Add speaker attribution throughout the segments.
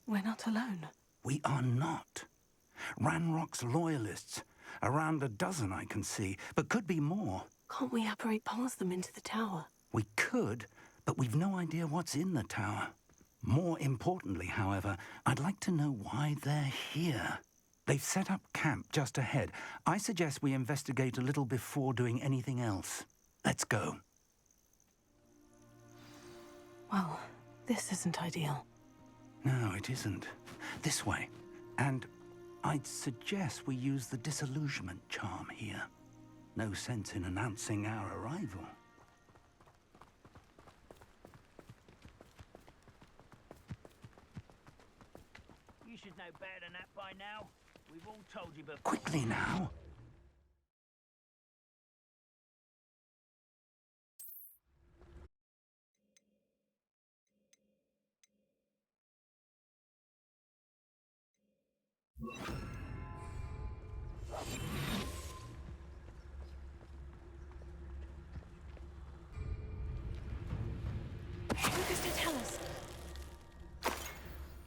Speaker 1: We're not alone.
Speaker 2: We are not. Ranrock's loyalists. Around a dozen I can see, but could be more.
Speaker 1: Can't we apparate past them into the tower?
Speaker 2: We could, but we've no idea what's in the tower. More importantly, however, I'd like to know why they're here. They've set up camp just ahead. I suggest we investigate a little before doing anything else. Let's go.
Speaker 1: Well, this isn't ideal.
Speaker 2: No, it isn't. This way. And I'd suggest we use the disillusionment charm here. No sense in announcing our arrival.
Speaker 3: You should know better than that by now. We've all told you before.
Speaker 2: Quickly now.
Speaker 1: Lucas did tell us.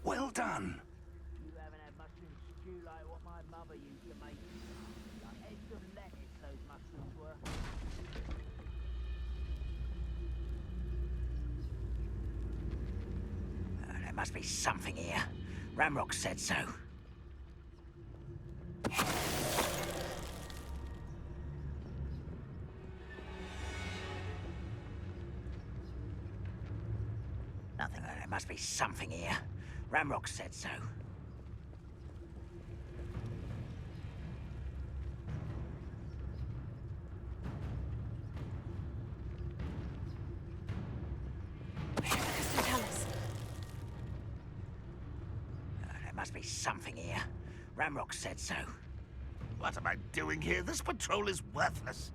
Speaker 2: Well done.
Speaker 3: You haven't had mushroom stew like what my mother used to make. Like heads of lettuce, those mushrooms were. There must be something here. Ramrock said so. Nothing. There must be something here. Ramrock said so.
Speaker 1: Lucas did tell us.
Speaker 3: There must be something here. Ramrock said so.
Speaker 4: What am I doing here? This patrol is worthless.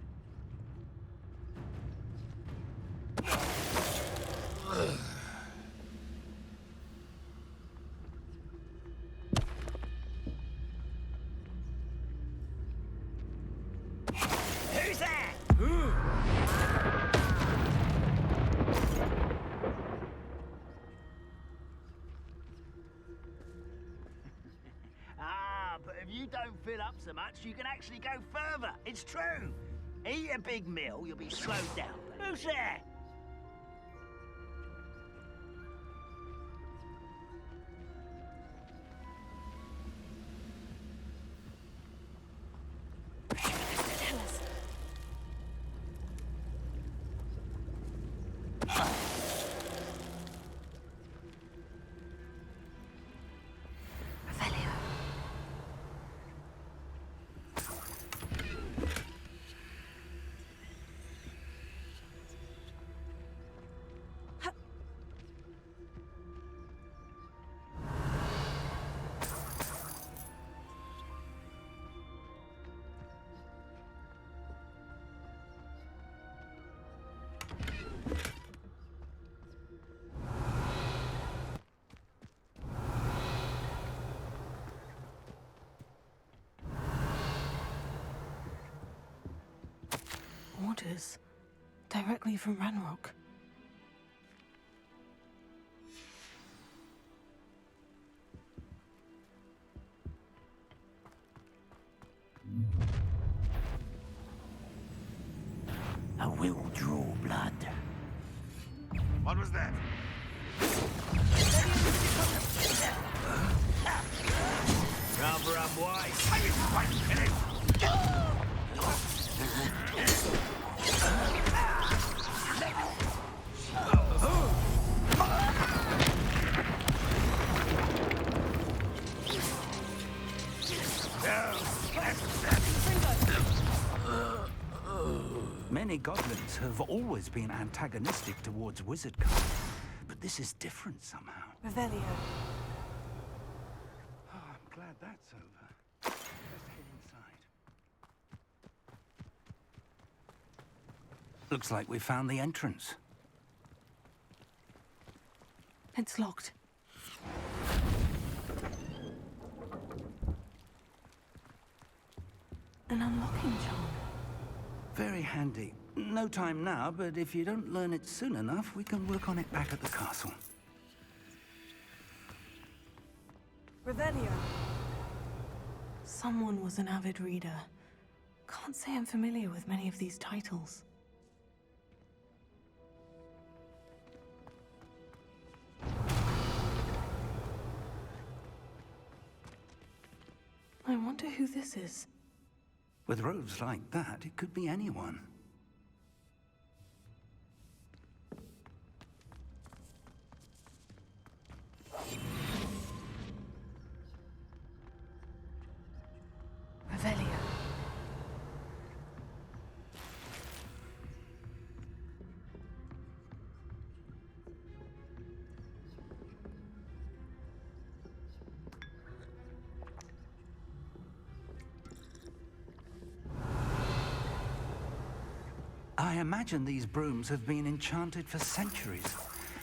Speaker 3: Who's there? But if you don't fill up so much, you can actually go further. It's true. Eat a big meal, you'll be slowed down. Who's there?
Speaker 1: Lucas did tell us. Revelio. Orders. Directly from Ranrock.
Speaker 3: I will draw blood.
Speaker 4: What was that?
Speaker 3: Rather unwise.
Speaker 4: I was quite finished.
Speaker 2: Many goblins have always been antagonistic towards wizard kind, but this is different somehow.
Speaker 1: Revelio.
Speaker 2: Oh, I'm glad that's over. Let's head inside. Looks like we found the entrance.
Speaker 1: It's locked. An unlocking charm.
Speaker 2: Very handy. No time now, but if you don't learn it soon enough, we can work on it back at the castle.
Speaker 1: Revelio. Someone was an avid reader. Can't say I'm familiar with many of these titles. I wonder who this is.
Speaker 2: With robes like that, it could be anyone.
Speaker 1: Revelio.
Speaker 2: I imagine these brooms have been enchanted for centuries.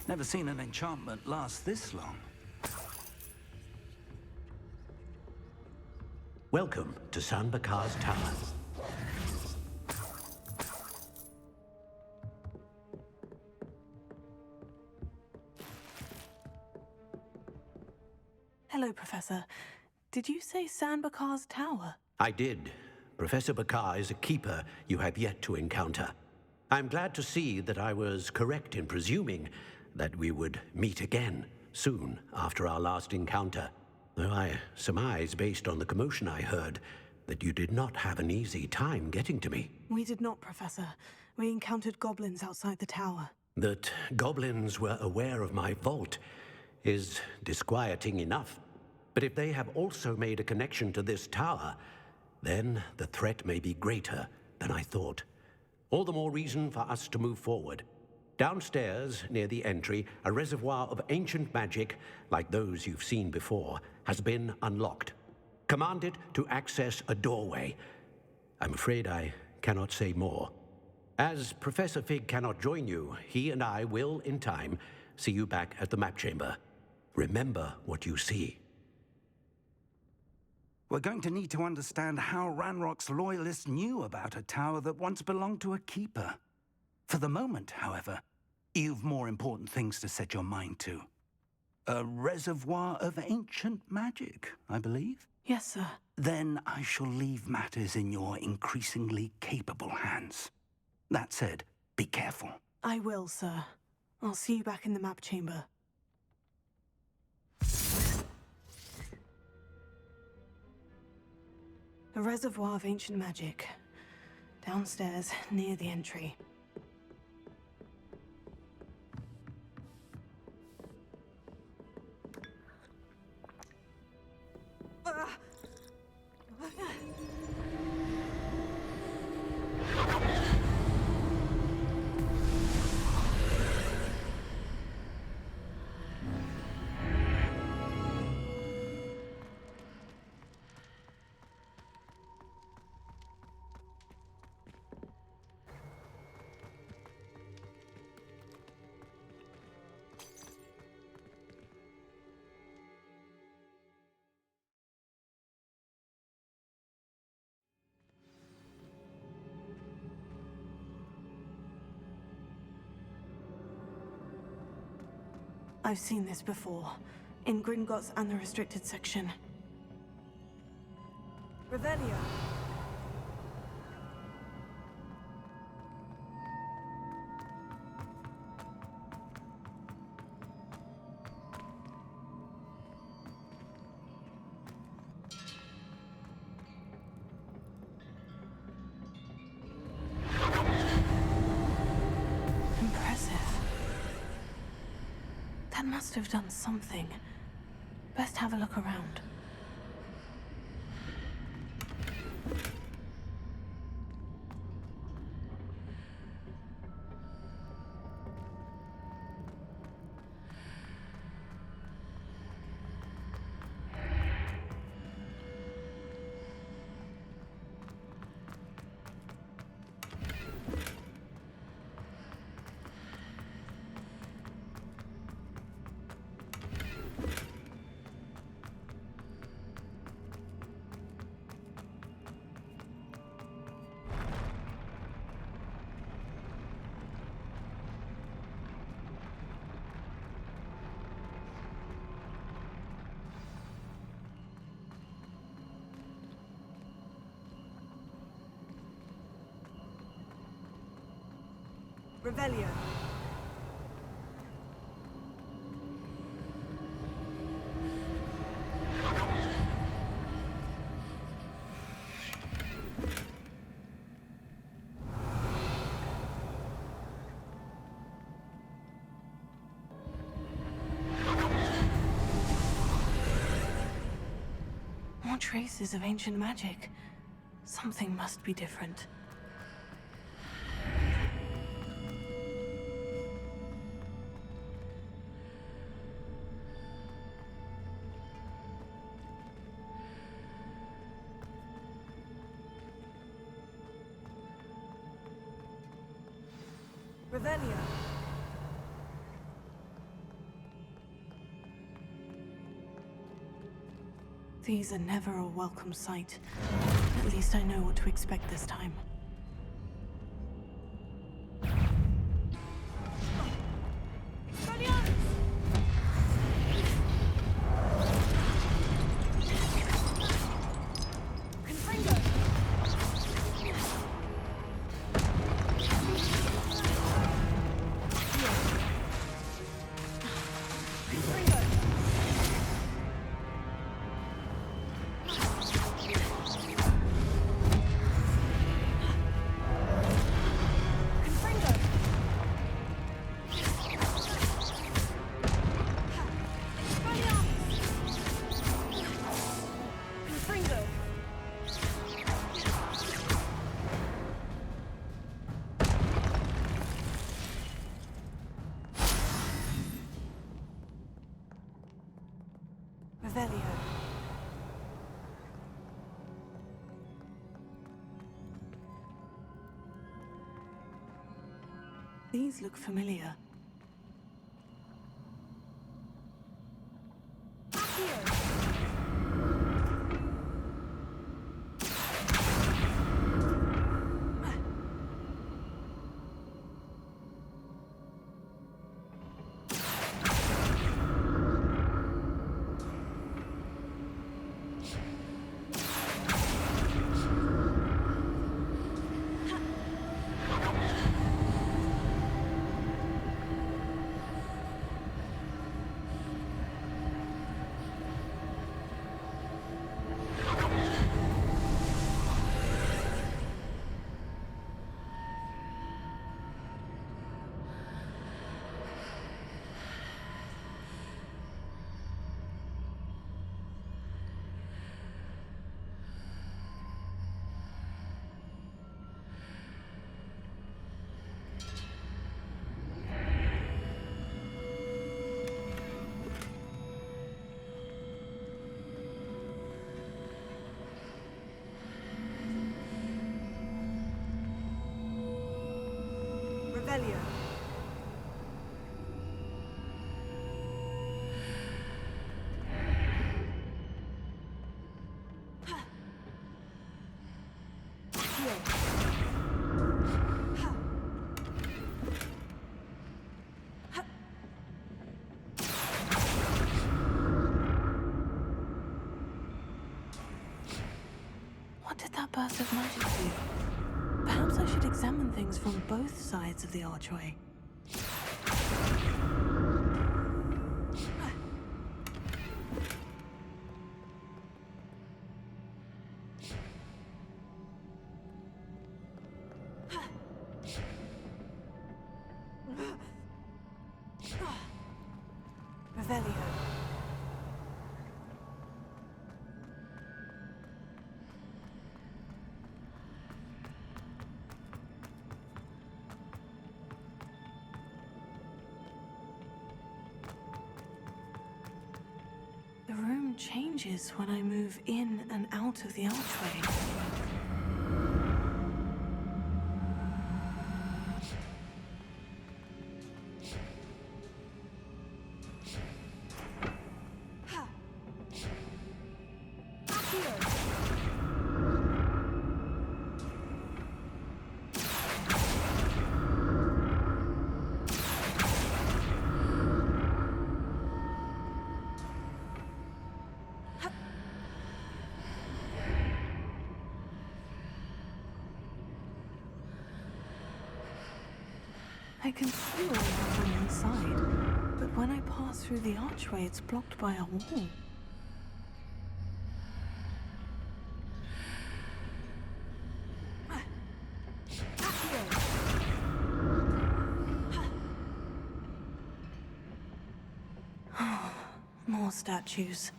Speaker 2: Never seen an enchantment last this long.
Speaker 5: Welcome to San Bakar's Tower.
Speaker 1: Hello, Professor. Did you say San Bakar's Tower?
Speaker 5: I did. Professor Bakar is a keeper you have yet to encounter. I'm glad to see that I was correct in presuming that we would meet again soon after our last encounter. Though I surmise, based on the commotion I heard, that you did not have an easy time getting to me.
Speaker 1: We did not, Professor. We encountered goblins outside the tower.
Speaker 5: That goblins were aware of my vault is disquieting enough. But if they have also made a connection to this tower, then the threat may be greater than I thought. All the more reason for us to move forward. Downstairs, near the entry, a reservoir of ancient magic, like those you've seen before, has been unlocked. Command it to access a doorway. I'm afraid I cannot say more. As Professor Fig cannot join you, he and I will, in time, see you back at the map chamber. Remember what you see.
Speaker 2: We're going to need to understand how Ranrock's loyalists knew about a tower that once belonged to a keeper. For the moment, however, you've more important things to set your mind to. A reservoir of ancient magic, I believe?
Speaker 1: Yes, sir.
Speaker 2: Then I shall leave matters in your increasingly capable hands. That said, be careful.
Speaker 1: I will, sir. I'll see you back in the map chamber. A reservoir of ancient magic. Downstairs, near the entry. I've seen this before, in Gringotts and the restricted section. Revelio. Impressive. That must have done something. Best have a look around. Revelio. More traces of ancient magic. Something must be different. Revelio. These are never a welcome sight. At least I know what to expect this time. Revelio. These look familiar. Revelio. What did that burst of magic do? Perhaps I should examine things from both sides of the archway. Revelio. The room changes when I move in and out of the archway. I can see all that on one side, but when I pass through the archway, it's blocked by a wall. More statues.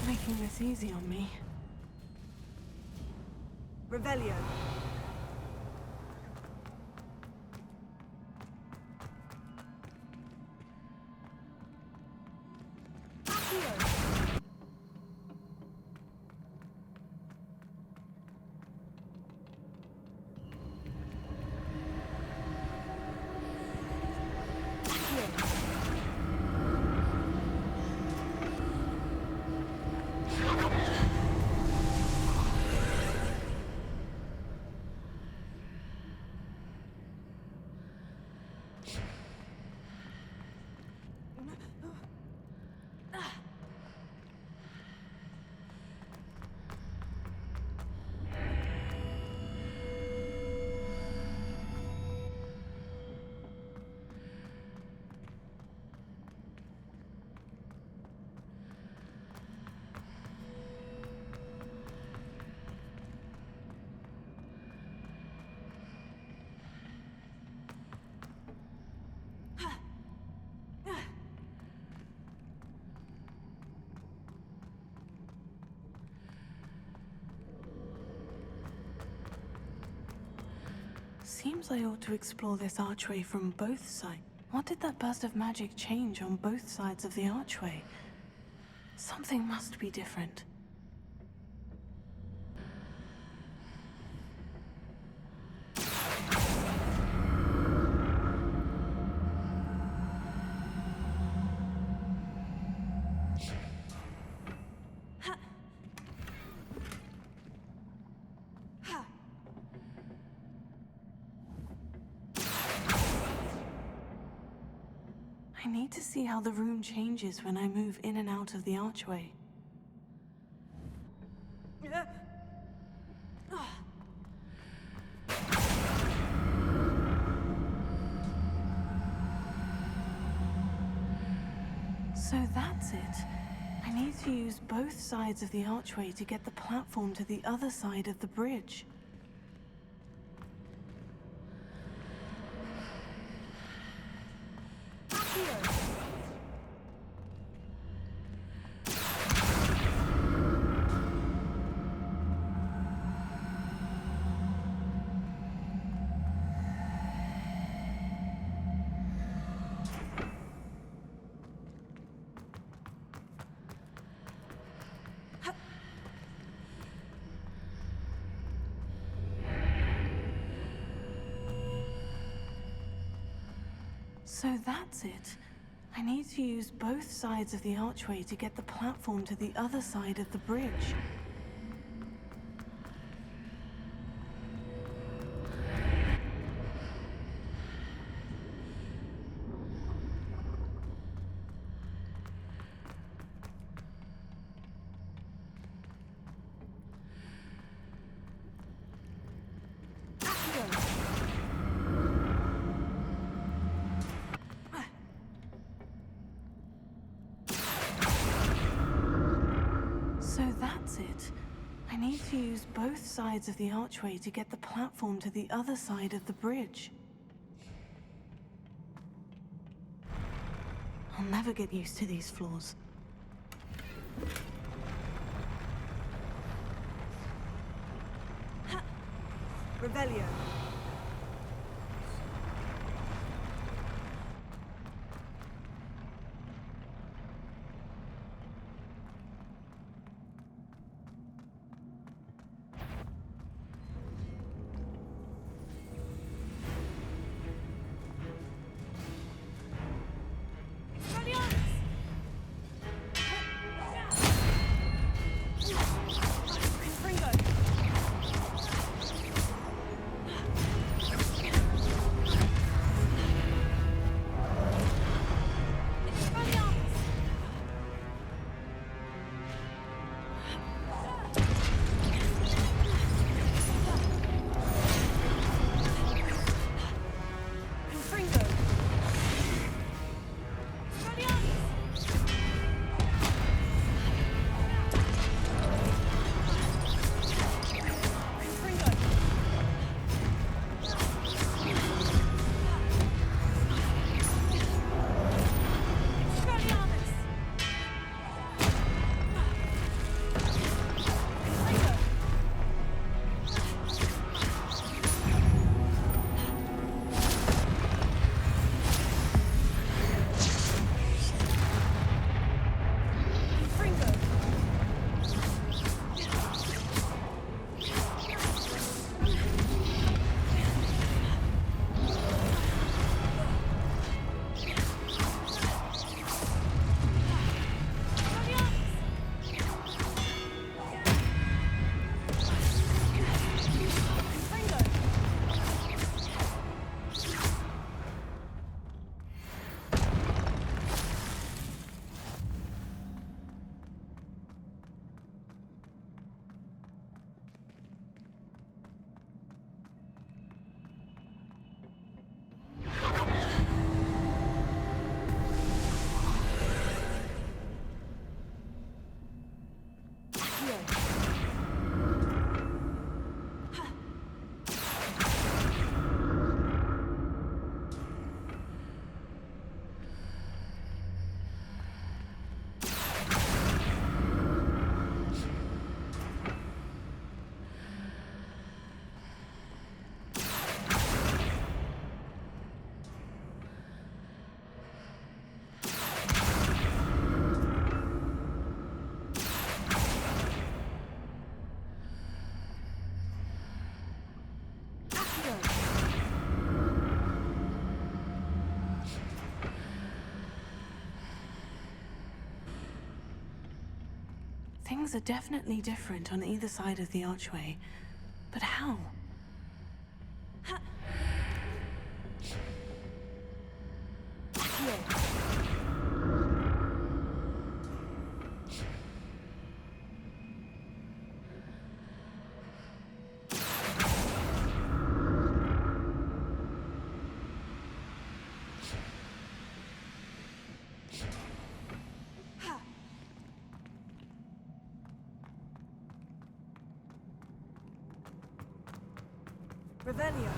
Speaker 1: Making this easy on me.
Speaker 6: Revelio.
Speaker 1: Seems I ought to explore this archway from both sides. What did that burst of magic change on both sides of the archway? Something must be different. I need to see how the room changes when I move in and out of the archway. So that's it. I need to use both sides of the archway to get the platform to the other side of the bridge. So that's it. I need to use both sides of the archway to get the platform to the other side of the bridge. So that's it. I need to use both sides of the archway to get the platform to the other side of the bridge. I'll never get used to these floors.
Speaker 6: Revelio.
Speaker 1: Things are definitely different on either side of the archway. But how?
Speaker 6: Revelio.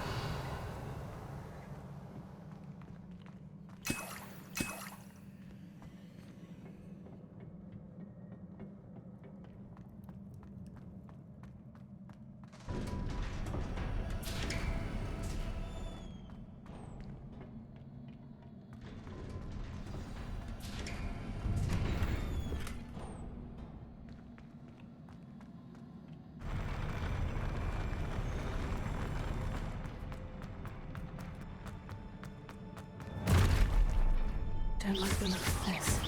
Speaker 1: Don't like the look of this.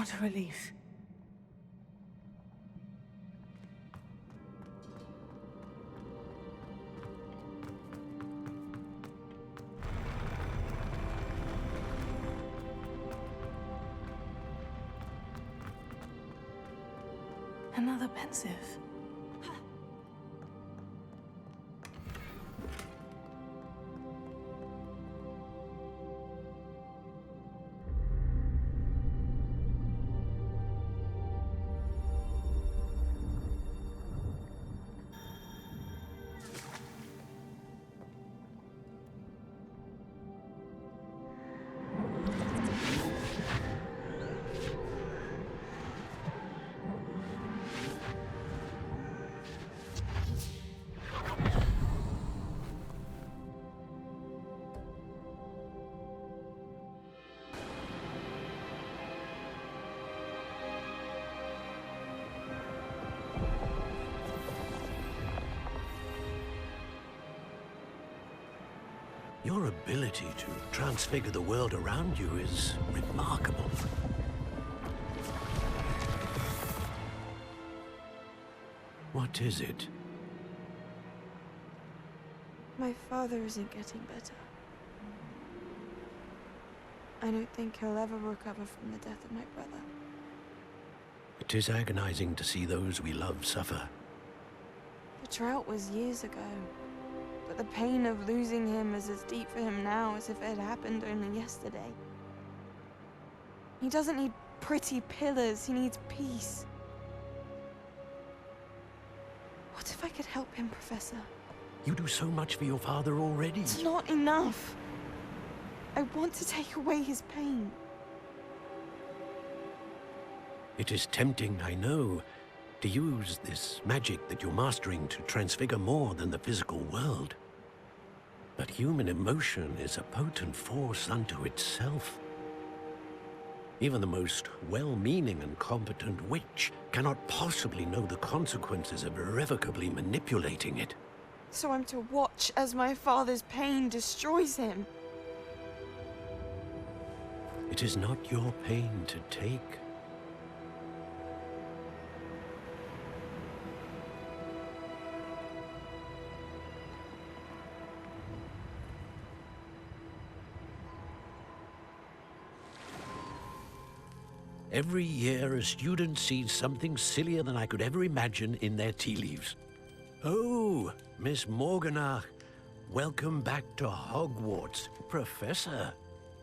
Speaker 1: What a relief. Another pensive.
Speaker 5: Your ability to transfigure the world around you is remarkable. What is it?
Speaker 6: My father isn't getting better. I don't think he'll ever recover from the death of my brother.
Speaker 5: It is agonizing to see those we love suffer.
Speaker 6: The drought was years ago, but the pain of losing him is as deep for him now as if it had happened only yesterday. He doesn't need pretty pillars, he needs peace. What if I could help him, Professor?
Speaker 5: You do so much for your father already.
Speaker 6: It's not enough. I want to take away his pain.
Speaker 5: It is tempting, I know, to use this magic that you're mastering to transfigure more than the physical world. But human emotion is a potent force unto itself. Even the most well-meaning and competent witch cannot possibly know the consequences of irrevocably manipulating it.
Speaker 6: So I'm to watch as my father's pain destroys him.
Speaker 5: It is not your pain to take. Every year, a student sees something sillier than I could ever imagine in their tea leaves. Oh, Miss Morganach, welcome back to Hogwarts, Professor.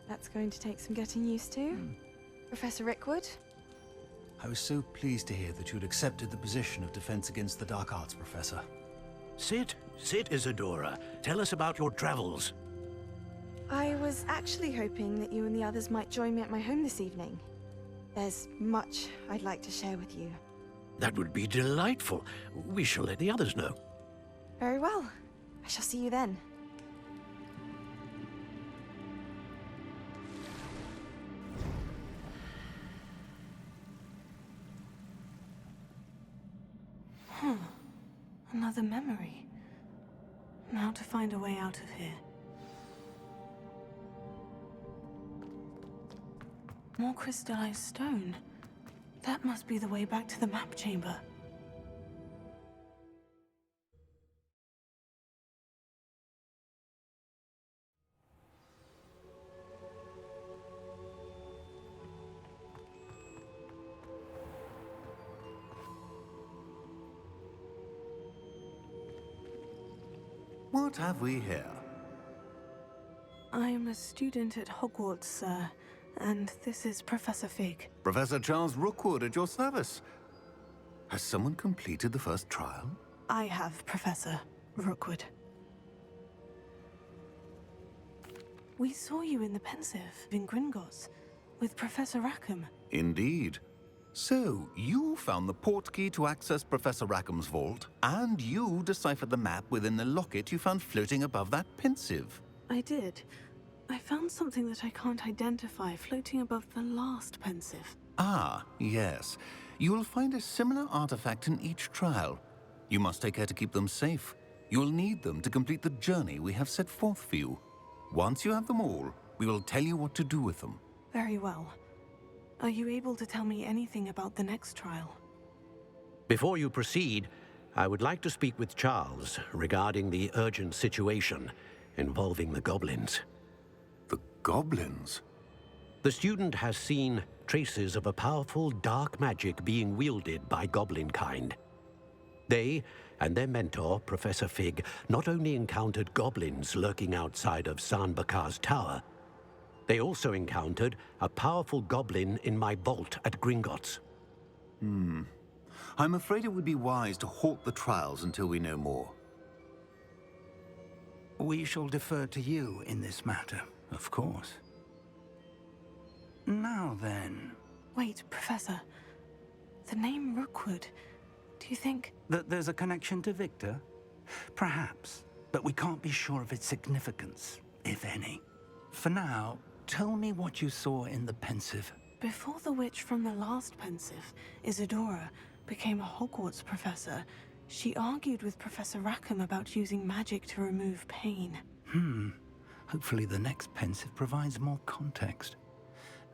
Speaker 6: That's going to take some getting used to. Professor Rickwood?
Speaker 7: I was so pleased to hear that you'd accepted the position of Defense Against the Dark Arts, Professor.
Speaker 5: Sit, Isadora. Tell us about your travels.
Speaker 6: I was actually hoping that you and the others might join me at my home this evening. There's much I'd like to share with you.
Speaker 5: That would be delightful. We shall let the others know.
Speaker 6: Very well. I shall see you then.
Speaker 1: Another memory. Now to find a way out of here. More crystallized stone. That must be the way back to the map chamber.
Speaker 8: What have we here?
Speaker 1: I'm a student at Hogwarts, sir, and this is Professor Fig.
Speaker 8: Professor Charles Rookwood at your service. Has someone completed the first trial?
Speaker 1: I have, Professor Rookwood. We saw you in the Pensive in Gringotts with Professor Rackham.
Speaker 8: Indeed. So, you found the portkey to access Professor Rackham's vault, and you deciphered the map within the locket you found floating above that Pensive.
Speaker 1: I did. I found something that I can't identify floating above the last Pensive.
Speaker 8: Ah, yes. You will find a similar artifact in each trial. You must take care to keep them safe. You will need them to complete the journey we have set forth for you. Once you have them all, we will tell you what to do with them.
Speaker 1: Very well. Are you able to tell me anything about the next trial?
Speaker 5: Before you proceed, I would like to speak with Charles regarding the urgent situation involving the goblins.
Speaker 8: The goblins?
Speaker 5: The student has seen traces of a powerful dark magic being wielded by goblin kind. They and their mentor, Professor Fig, not only encountered goblins lurking outside of San Bakar's tower, they also encountered a powerful goblin in my vault at Gringotts.
Speaker 8: I'm afraid it would be wise to halt the trials until we know more.
Speaker 2: We shall defer to you in this matter, of course. Now then...
Speaker 1: Wait, Professor. The name Rookwood. Do you think...
Speaker 2: That there's a connection to Victor? Perhaps, but we can't be sure of its significance, if any. For now, tell me what you saw in the Pensive.
Speaker 1: Before the witch from the last Pensive, Isadora, became a Hogwarts professor, she argued with Professor Rackham about using magic to remove pain.
Speaker 2: Hopefully the next pensive provides more context.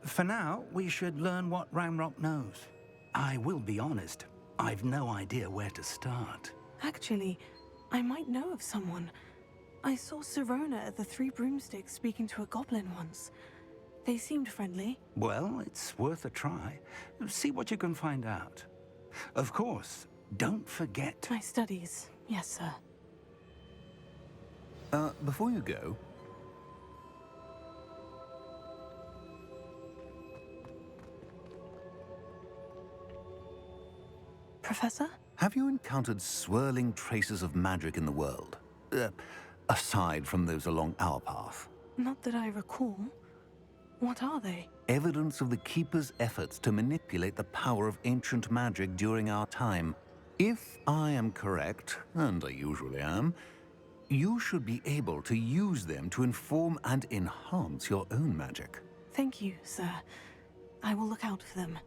Speaker 2: For now, we should learn what Ranrock knows. I will be honest, I've no idea where to start.
Speaker 1: Actually, I might know of someone. I saw Sirona at the Three Broomsticks speaking to a goblin once. They seemed friendly.
Speaker 2: Well, it's worth a try. See what you can find out. Of course, don't forget...
Speaker 1: My studies, yes, sir.
Speaker 8: Before you go,
Speaker 1: Professor?
Speaker 8: have you encountered swirling traces of magic in the world? Aside from those along our path.
Speaker 1: Not that I recall. What are they?
Speaker 8: Evidence of the Keeper's efforts to manipulate the power of ancient magic during our time. If I am correct, and I usually am, you should be able to use them to inform and enhance your own magic.
Speaker 1: Thank you, sir. I will look out for them.